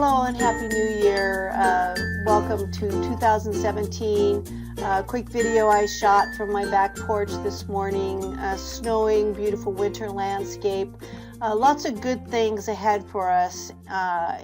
Hello and Happy New Year. Welcome to 2017. Quick video I shot from my back porch this morning. Snowing, beautiful winter landscape. Lots of good things ahead for us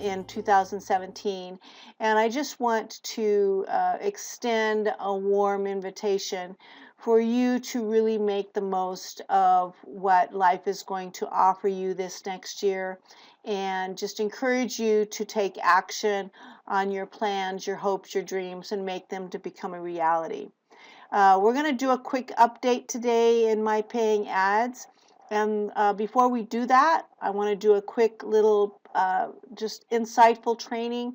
in 2017. And I just want to extend a warm invitation for you to really make the most of what life is going to offer you this next year, and just encourage you to take action on your plans, your hopes, your dreams, and make them to become a reality. We're going to do a quick update today in MyPayingAds. And before we do that, I want to do a quick little just insightful training,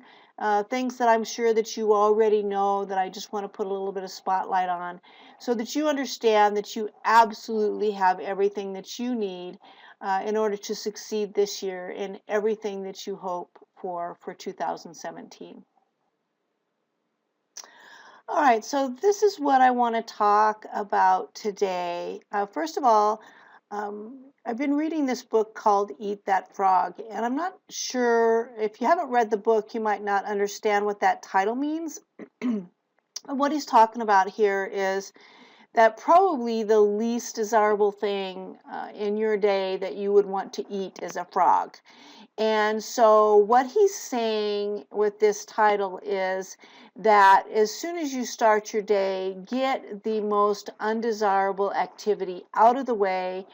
things that I'm sure that you already know that I just want to put a little bit of spotlight on, so that you understand that you absolutely have everything that you need in order to succeed this year in everything that you hope for 2017. All right, so this is what I want to talk about today. First of all, I've been reading this book called Eat That Frog, and I'm not sure, if you haven't read the book, you might not understand what that title means. What he's talking about here is that probably the least desirable thing in your day that you would want to eat is a frog. And so what he's saying with this title is that as soon as you start your day, get the most undesirable activity out of the way,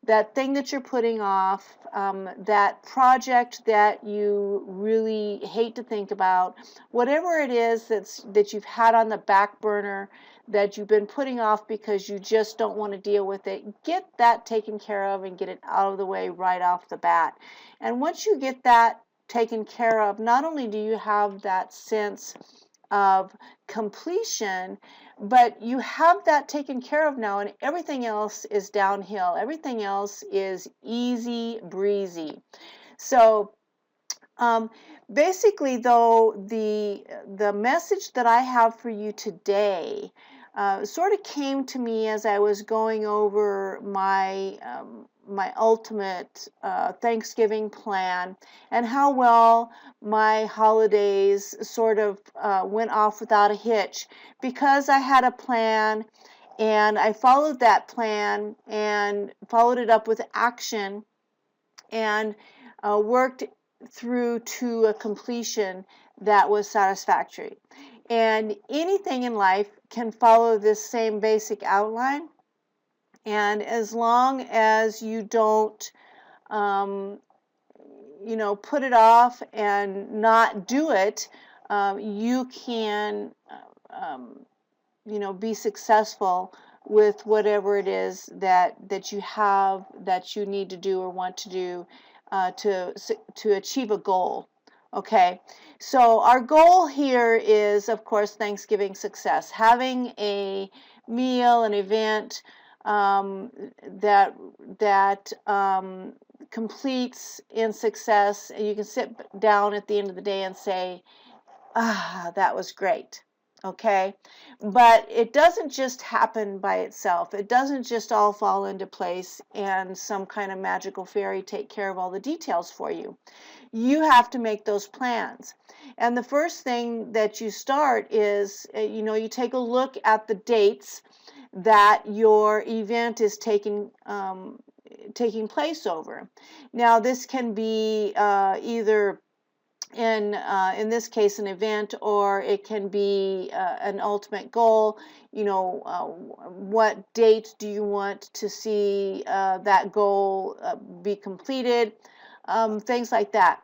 that thing that you're putting off, that project that you really hate to think about, whatever it is that you've had on the back burner, that you've been putting off because you just don't want to deal with it, get that taken care of and get it out of the way right off the bat. And once you get that taken care of, not only do you have that sense of completion, but you have that taken care of now, and everything else is downhill. Everything else is easy breezy. So basically, though, the message that I have for you today sort of came to me as I was going over my my ultimate Thanksgiving plan, and how well my holidays sort of went off without a hitch, because I had a plan and I followed that plan and followed it up with action and worked through to a completion that was satisfactory. And anything in life can follow this same basic outline, and as long as you don't put it off and not do it, you can be successful with whatever it is that you have, that you need to do or want to do to achieve a goal. Okay, so our goal here is, of course, Thanksgiving success, having a meal, an event that completes in success, and you can sit down at the end of the day and say, that was great. Okay, but it doesn't just happen by itself. It doesn't just all fall into place and some kind of magical fairy take care of all the details for you. You have to make those plans. And the first thing that you start is, you take a look at the dates that your event is taking place over. Now, this can be either in this case an event, or it can be an ultimate goal. What date do you want to see that goal be completed, things like that.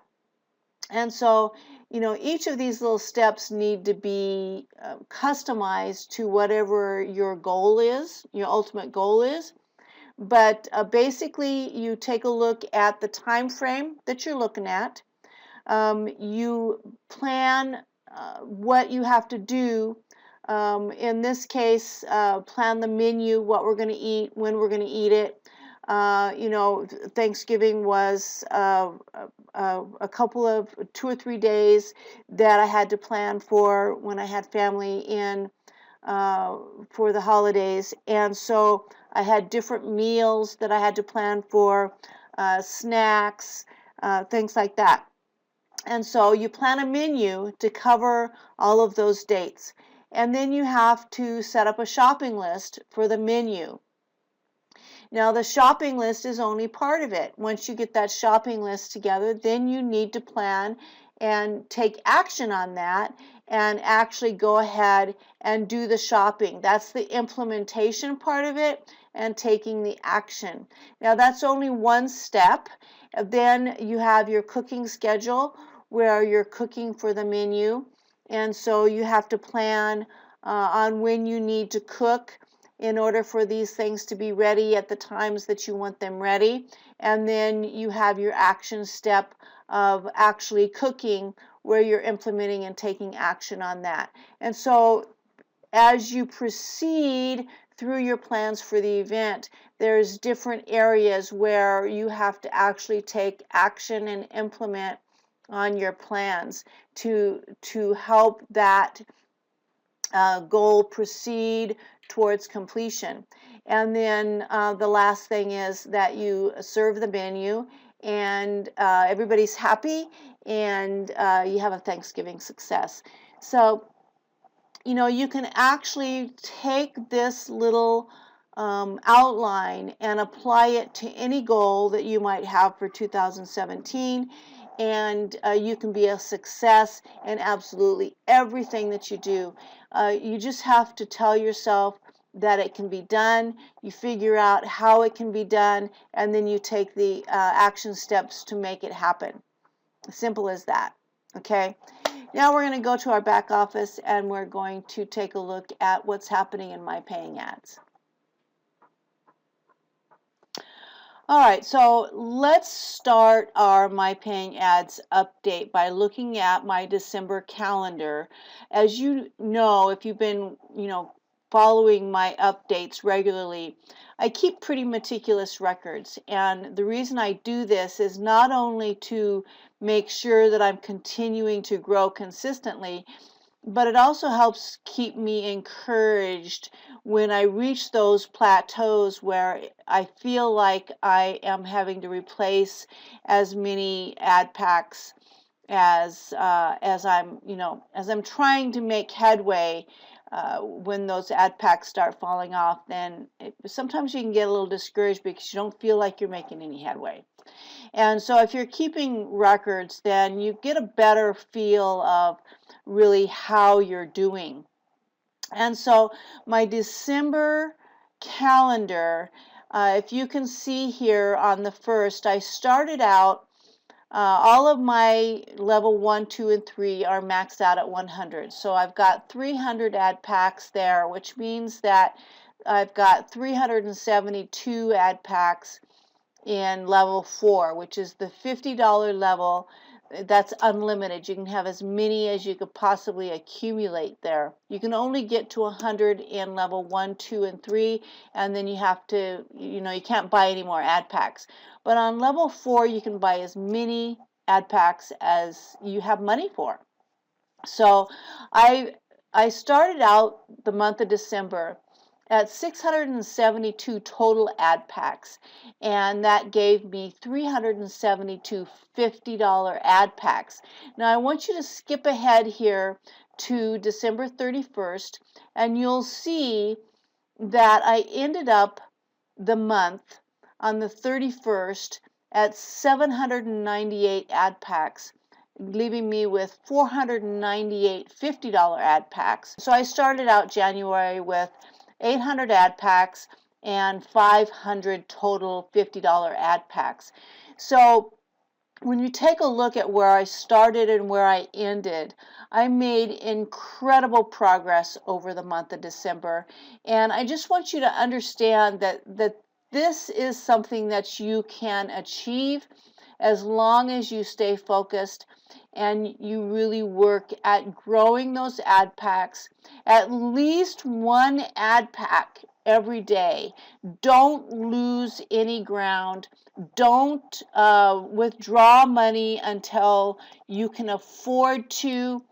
And so each of these little steps need to be customized to whatever your goal is, your ultimate goal is. But basically, you take a look at the time frame that you're looking at. You plan what you have to do. In this case, plan the menu, what we're going to eat, when we're going to eat it. Thanksgiving was a couple of 2 or 3 days that I had to plan for when I had family in for the holidays. And so I had different meals that I had to plan for, snacks, things like that. And so you plan a menu to cover all of those dates. And then you have to set up a shopping list for the menu. Now, the shopping list is only part of it. Once you get that shopping list together, then you need to plan and take action on that and actually go ahead and do the shopping. That's the implementation part of it and taking the action. Now, that's only one step. Then you have your cooking schedule where you're cooking for the menu. And so you have to plan on when you need to cook in order for these things to be ready at the times that you want them ready. And then you have your action step of actually cooking where you're implementing and taking action on that. And so as you proceed through your plans for the event, there's different areas where you have to actually take action and implement on your plans to help that goal proceed towards completion. And then the last thing is that you serve the menu and everybody's happy and you have a Thanksgiving success. So, you know, you can actually take this little outline and apply it to any goal that you might have for 2017, and you can be a success in absolutely everything that you do. You just have to tell yourself that it can be done. You figure out how it can be done, and then you take the action steps to make it happen. Simple as that. Okay. Now we're going to go to our back office and we're going to take a look at what's happening in MyPayingAds. All right, so let's start our MyPayingAds update by looking at my December calendar. As you know, if you've been, following my updates regularly, I keep pretty meticulous records. And the reason I do this is not only to make sure that I'm continuing to grow consistently, but it also helps keep me encouraged when I reach those plateaus where I feel like I am having to replace as many ad packs as I'm trying to make headway. When those ad packs start falling off, then sometimes you can get a little discouraged because you don't feel like you're making any headway. And so if you're keeping records, then you get a better feel of really how you're doing. And so my December calendar, if you can see here on the 1st, I started out, all of my level 1, 2, and 3 are maxed out at 100. So I've got 300 ad packs there, which means that I've got 372 ad packs in level 4, which is the $50 level. That's unlimited. You can have as many as you could possibly accumulate there. You can only get to 100 in level 1, 2, and 3, and then you have to, you can't buy any more ad packs. But on level 4, you can buy as many ad packs as you have money for. So I started out the month of December at 672 total ad packs, and that gave me 372 $50 ad packs. Now I want you to skip ahead here to December 31st, and you'll see that I ended up the month on the 31st at 798 ad packs, leaving me with 498 $50 ad packs. So I started out January with 800 ad packs and 500 total $50 ad packs. So when you take a look at where I started and where I ended, I made incredible progress over the month of December. And I just want you to understand that this is something that you can achieve as long as you stay focused and you really work at growing those ad packs, at least one ad pack every day. Don't lose any ground. Don't withdraw money until you can afford to.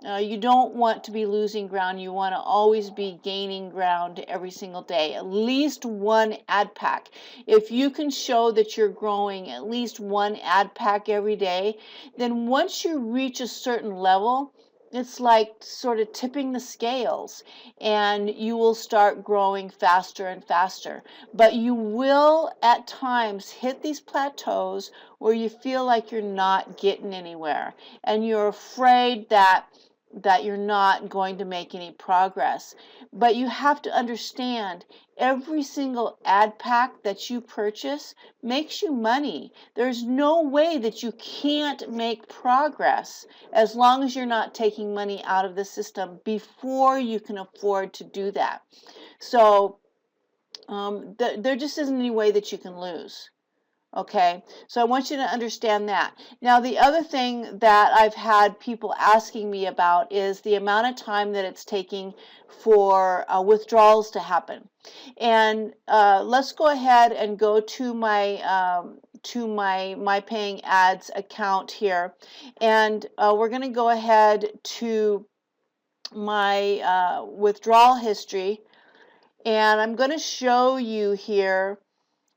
You don't want to be losing ground. You want to always be gaining ground every single day, at least one ad pack. If you can show that you're growing at least one ad pack every day, then once you reach a certain level, it's like sort of tipping the scales, and you will start growing faster and faster. But you will at times hit these plateaus where you feel like you're not getting anywhere, and you're afraid that you're not going to make any progress. But you have to understand, every single ad pack that you purchase makes you money. There's no way that you can't make progress as long as you're not taking money out of the system before you can afford to do that. So there just isn't any way that you can lose. Okay, so I want you to understand that. Now, the other thing that I've had people asking me about is the amount of time that it's taking for withdrawals to happen. And let's go ahead and go to my MyPayingAds account here, and we're going to go ahead to my withdrawal history, and I'm going to show you here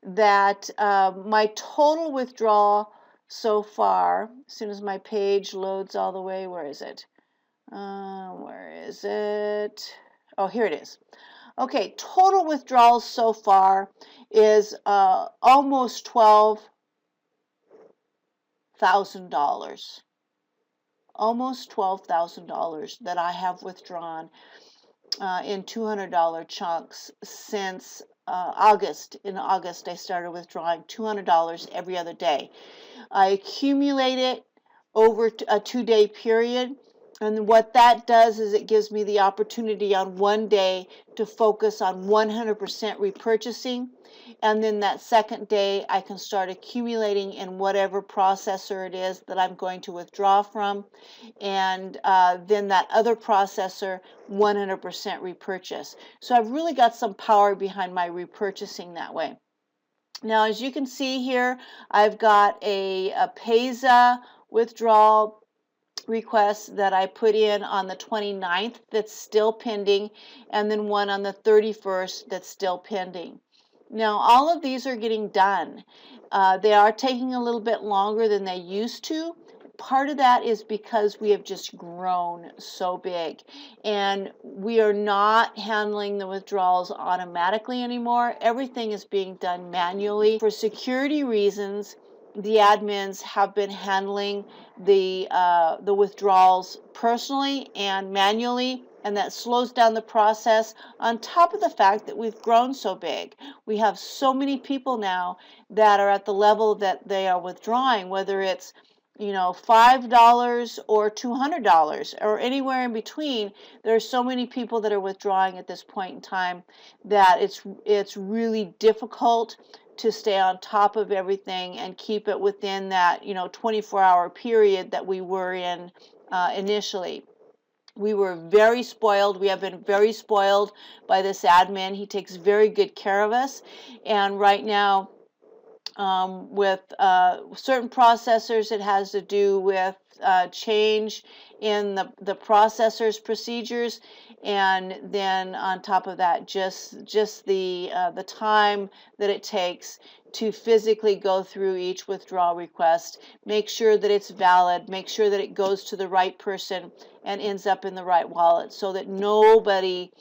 that my total withdrawal so far, as soon as my page loads all the way, where is it? Where is it? Oh, here it is. Okay, total withdrawals so far is almost $12,000. Almost $12,000 that I have withdrawn in $200 chunks since August. In August, I started withdrawing $200 every other day. I accumulate it over a 2-day period, and what that does is it gives me the opportunity on one day to focus on 100% repurchasing, and then that second day I can start accumulating in whatever processor it is that I'm going to withdraw from, and then that other processor 100% repurchase. So I've really got some power behind my repurchasing that way. Now, as you can see here, I've got a PESA withdrawal request that I put in on the 29th that's still pending, and then one on the 31st that's still pending. Now, all of these are getting done. They are taking a little bit longer than they used to. Part of that is because we have just grown so big, and we are not handling the withdrawals automatically anymore. Everything is being done manually. For security reasons, the admins have been handling the withdrawals personally and manually, and that slows down the process, on top of the fact that we've grown so big. We have so many people now that are at the level that they are withdrawing, whether it's $5 or $200 or anywhere in between. There are so many people that are withdrawing at this point in time that it's really difficult to stay on top of everything and keep it within that 24-hour period that we were in initially. We were very spoiled. We have been very spoiled by this admin. He takes very good care of us, and right now, with certain processors, it has to do with change in the processor's procedures, and then on top of that, just the time that it takes to physically go through each withdrawal request, make sure that it's valid, make sure that it goes to the right person and ends up in the right wallet, so that nobody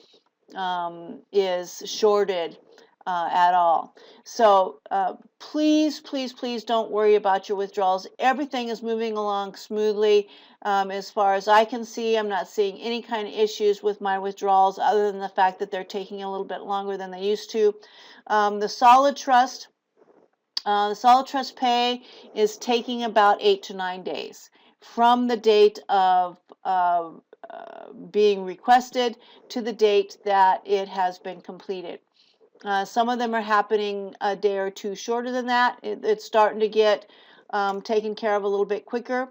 is shorted at all. So please, please, please don't worry about your withdrawals. Everything is moving along smoothly. As far as I can see, I'm not seeing any kind of issues with my withdrawals, other than the fact that they're taking a little bit longer than they used to. The Solid Trust pay is taking about 8 to 9 days from the date of being requested to the date that it has been completed. Some of them are happening a day or two shorter than that. It's starting to get taken care of a little bit quicker,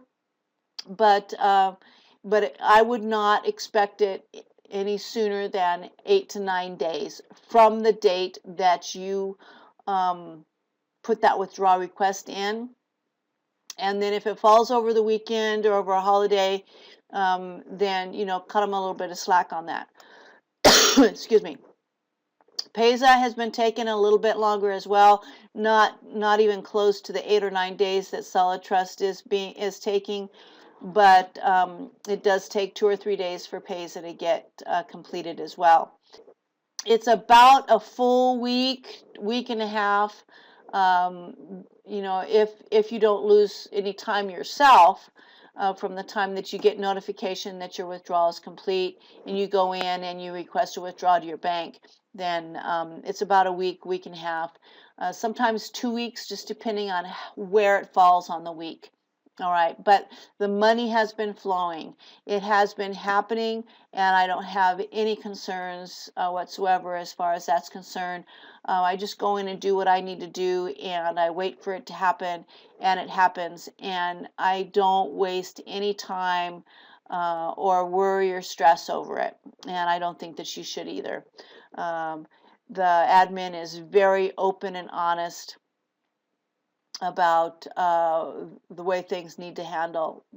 but I would not expect it any sooner than 8 to 9 days from the date that you put that withdrawal request in. And then if it falls over the weekend or over a holiday, then, you know, cut them a little bit of slack on that. Excuse me. PESA has been taking a little bit longer as well, not even close to the 8 or 9 days that Solid Trust is taking, but it does take 2 or 3 days for PESA to get completed as well. It's about a full week and a half. You know, if you don't lose any time yourself from the time that you get notification that your withdrawal is complete and you go in and you request a withdrawal to your bank, then it's about a week and a half, sometimes 2 weeks, just depending on where it falls on the week. All right, but the money has been flowing. It has been happening, and I don't have any concerns whatsoever as far as that's concerned. I just go in and do what I need to do, and I wait for it to happen, and it happens. And I don't waste any time or worry or stress over it. And I don't think that you should either. The admin is very open and honest about the way things need to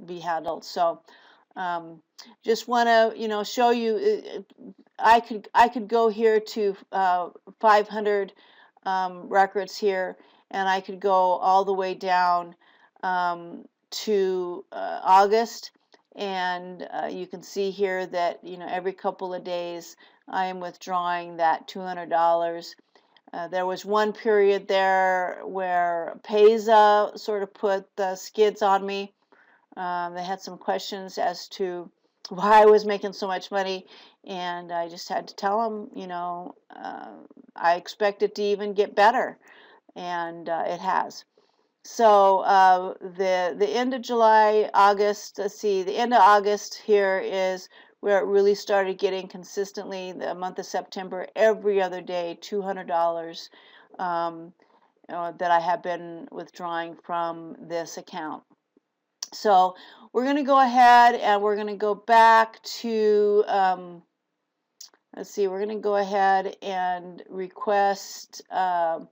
be handled. So just want to, you know, show you. I could go here to 500 records here, and I could go all the way down to August, and you can see here that, you know, every couple of days I am withdrawing that $200. There was one period there where PESA sort of put the skids on me. They had some questions as to why I was making so much money, and I just had to tell them, you know, I expect it to even get better, and it has. So the end of July, August, let's see, the end of August here is where it really started getting consistently. The month of September, every other day, $200 that I have been withdrawing from this account. So we're going to go ahead and we're going to go back to, let's see, we're going to go ahead and request ad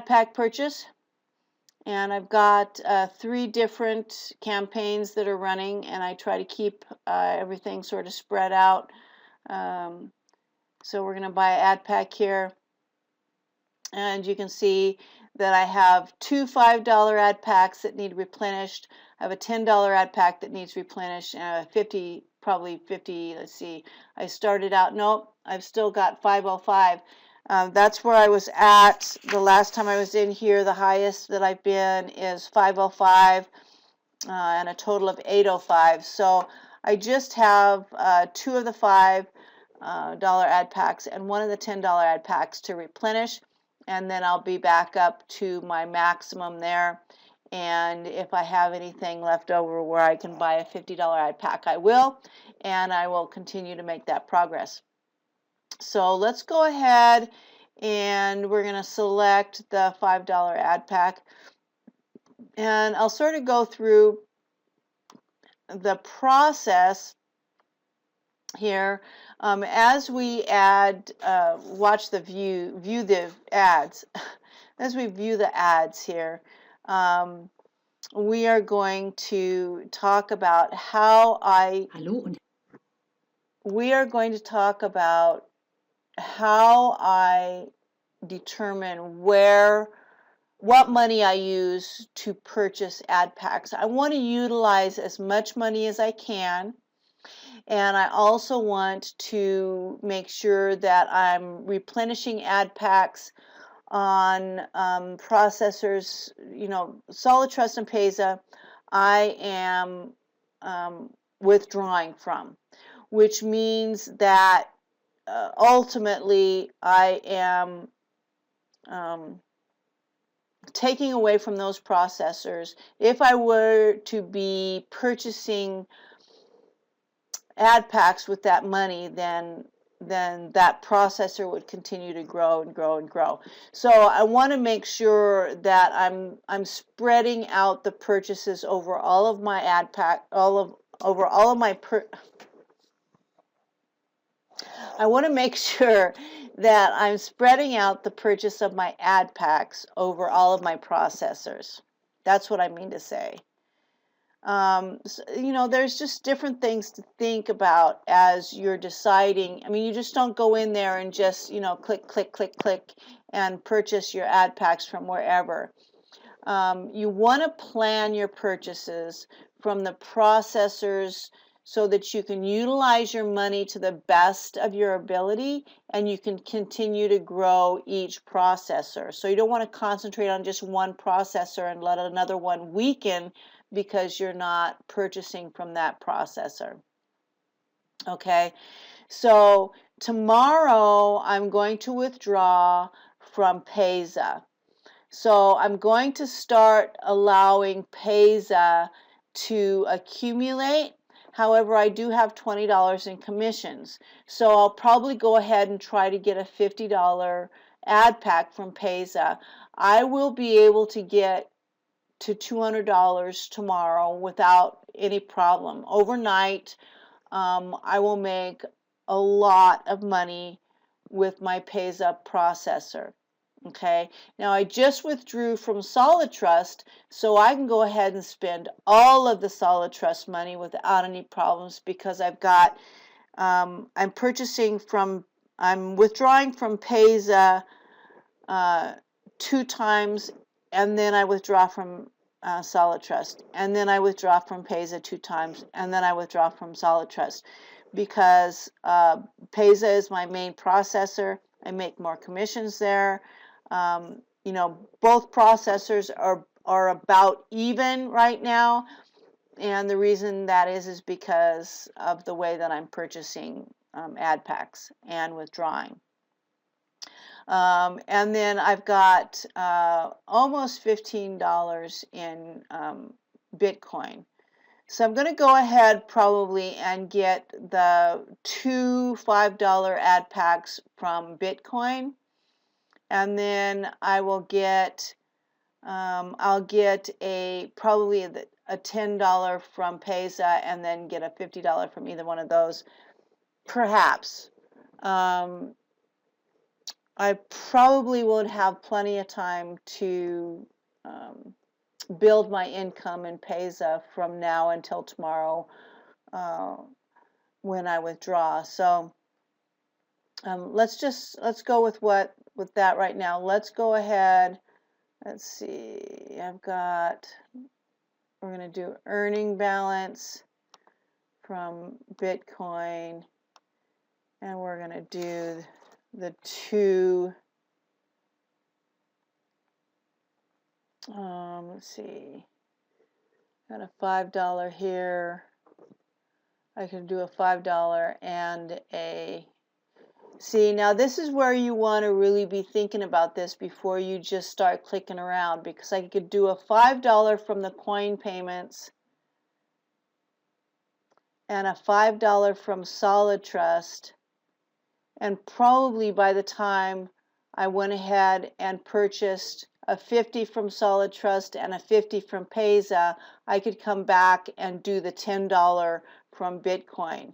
pack purchase. And I've got 3 different campaigns that are running, and I try to keep everything sort of spread out. So we're going to buy an ad pack here, and you can see that I have 2 $5 ad packs that need replenished. I have a $10 ad pack that needs replenished, and a probably 50, let's see, I started out, nope, I've still got 505. That's where I was at the last time I was in here. The highest that I've been is 505 and a total of 805. So I just have 2 of the $5 ad packs and 1 of the $10 ad packs to replenish, and then I'll be back up to my maximum there. And if I have anything left over where I can buy a $50 ad pack, I will, and I will continue to make that progress. So let's go ahead and we're going to select the $5 ad pack, and I'll sort of go through the process here as we add, watch the view the ads. As we view the ads here, we are going to talk about how I determine what money I use to purchase ad packs. I want to utilize as much money as I can, and I also want to make sure that I'm replenishing ad packs on processors, you know, Solid Trust and PESA. I am withdrawing from, which means that ultimately I am taking away from those processors. If I were to be purchasing ad packs with that money, then that processor would continue to grow and grow and grow. So I want to make sure that I'm spreading out the purchases over all of my ad pack, over all of my I want to make sure that I'm spreading out the purchase of my ad packs over all of my processors. That's what I mean to say. So, there's just different things to think about as you're deciding. I mean, you just don't go in there and just, click, click, click, click, and purchase your ad packs from wherever. You want to plan your purchases from the processors so that you can utilize your money to the best of your ability and you can continue to grow each processor. So you don't want to concentrate on just one processor and let another one weaken because you're not purchasing from that processor. Okay, so tomorrow I'm going to withdraw from Payza. So I'm going to start allowing Payza to accumulate. However, I do have $20 in commissions. So I'll probably go ahead and try to get a $50 ad pack from Payza. I will be able to get to $200 tomorrow without any problem. Overnight, I will make a lot of money with my Payza processor. Okay, now I just withdrew from Solid Trust, so I can go ahead and spend all of the Solid Trust money without any problems because I've got, I'm withdrawing from Payza 2 times, and then I withdraw from Solid Trust, and then I withdraw from Payza 2 times, and then I withdraw from Solid Trust because Payza is my main processor. I make more commissions there. Both processors are about even right now, and the reason that is because of the way that I'm purchasing ad packs and withdrawing. And then I've got almost $15 in Bitcoin. So I'm going to go ahead probably and get the 2 $5 ad packs from Bitcoin. And then I will get, I'll get probably a $10 from Payza and then get a $50 from either one of those, perhaps. I probably would have plenty of time to build my income in Payza from now until tomorrow when I withdraw. So let's go with that right now. Let's go ahead. Let's see. We're going to do earning balance from Bitcoin, and we're going to do the 2. Let's see. Got a $5 here. I can do a $5 and a. See, now this is where you want to really be thinking about this before you just start clicking around, because I could do a $5 from the coin payments and a $5 from Solid Trust, and probably by the time I went ahead and purchased a 50 from Solid Trust and a 50 from Payza, I could come back and do the $10 from Bitcoin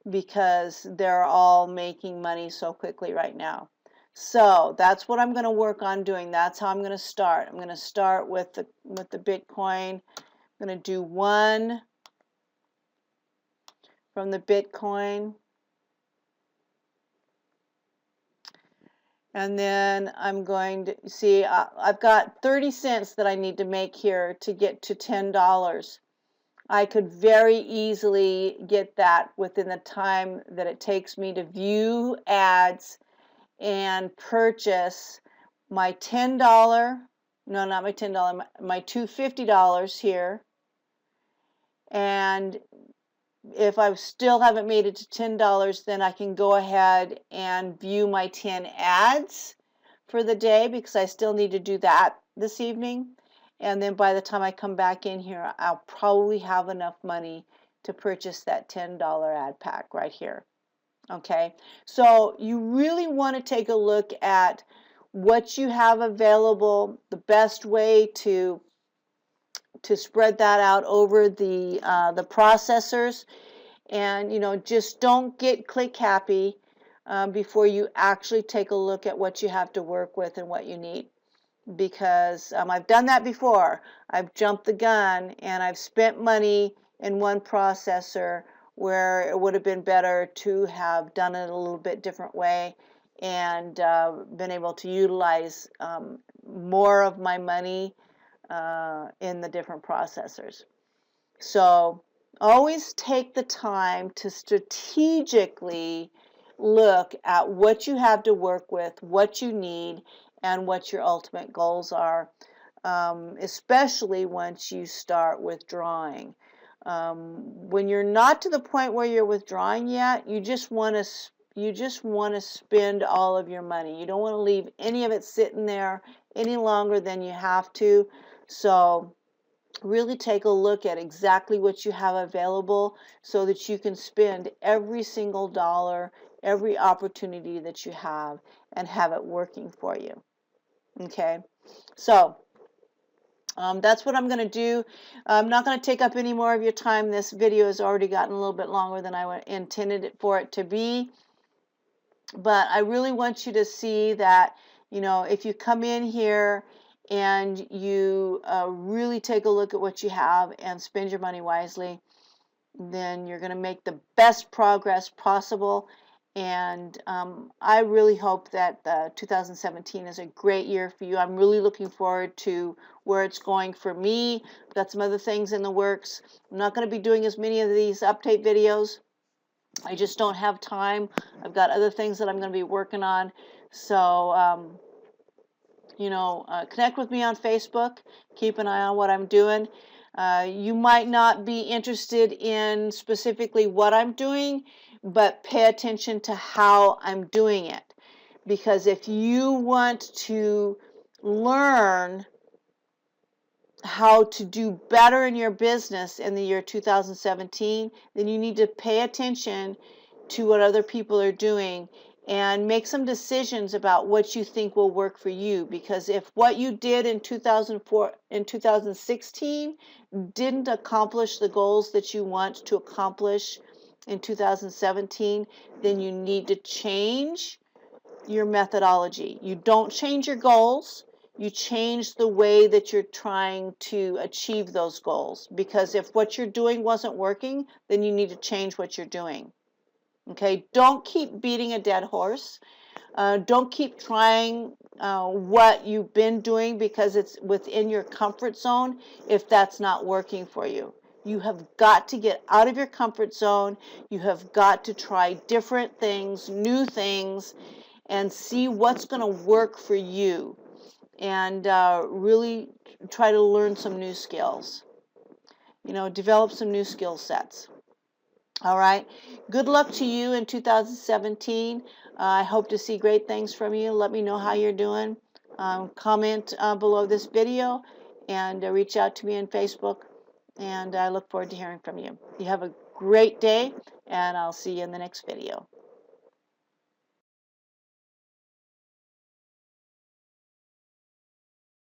because they're all making money so quickly right now. So that's what I'm going to work on doing. That's how I'm going to start. I'm going to start with the Bitcoin. I'm going to do 1 from the Bitcoin. And then I'm going to see, I've got 30 cents that I need to make here to get to $10. I could very easily get that within the time that it takes me to view ads and purchase my $10, no, not my $10, my two $50 here. And if I still haven't made it to $10, then I can go ahead and view my 10 ads for the day because I still need to do that this evening. And then by the time I come back in here, I'll probably have enough money to purchase that $10 ad pack right here. Okay, so you really want to take a look at what you have available, the best way to spread that out over the processors, and just don't get click happy. before you actually take a look at what you have to work with and what you need. Because I've done that before. I've jumped the gun and I've spent money in one processor where it would have been better to have done it a little bit different way and been able to utilize more of my money in the different processors. So always take the time to strategically look at what you have to work with, what you need, and what your ultimate goals are, especially once you start withdrawing. When you're not to the point where you're withdrawing yet, you just want to spend all of your money. You don't want to leave any of it sitting there any longer than you have to. So really take a look at exactly what you have available so that you can spend every single dollar, every opportunity that you have, and have it working for you. Okay, so that's what I'm going to do. I'm not going to take up any more of your time. This video has already gotten a little bit longer than I intended it for it to be. But I really want you to see that, you know, if you come in here and you really take a look at what you have and spend your money wisely, then you're going to make the best progress possible. And I really hope that 2017 is a great year for you. I'm really looking forward to where it's going for me. I've got some other things in the works. I'm not going to be doing as many of these update videos. I just don't have time. I've got other things that I'm going to be working on. So, you know, connect with me on Facebook. Keep an eye on what I'm doing. You might not be interested in specifically what I'm doing, but pay attention to how I'm doing it. Because if you want to learn how to do better in your business in the year 2017, then you need to pay attention to what other people are doing and make some decisions about what you think will work for you. Because if what you did in 2016 didn't accomplish the goals that you want to accomplish in 2017, then you need to change your methodology. You don't change your goals. You change the way that you're trying to achieve those goals. Because if what you're doing wasn't working, then you need to change what you're doing. Okay, don't keep beating a dead horse. Don't keep trying what you've been doing because it's within your comfort zone if that's not working for you. You have got to get out of your comfort zone. You have got to try different things, new things, and see what's going to work for you. And really try to learn some new skills. You know, develop some new skill sets. All right. Good luck to you in 2017. I hope to see great things from you. Let me know how you're doing. Comment below this video and reach out to me on Facebook. And I look forward to hearing from you. You have a great day, and I'll see you in the next video.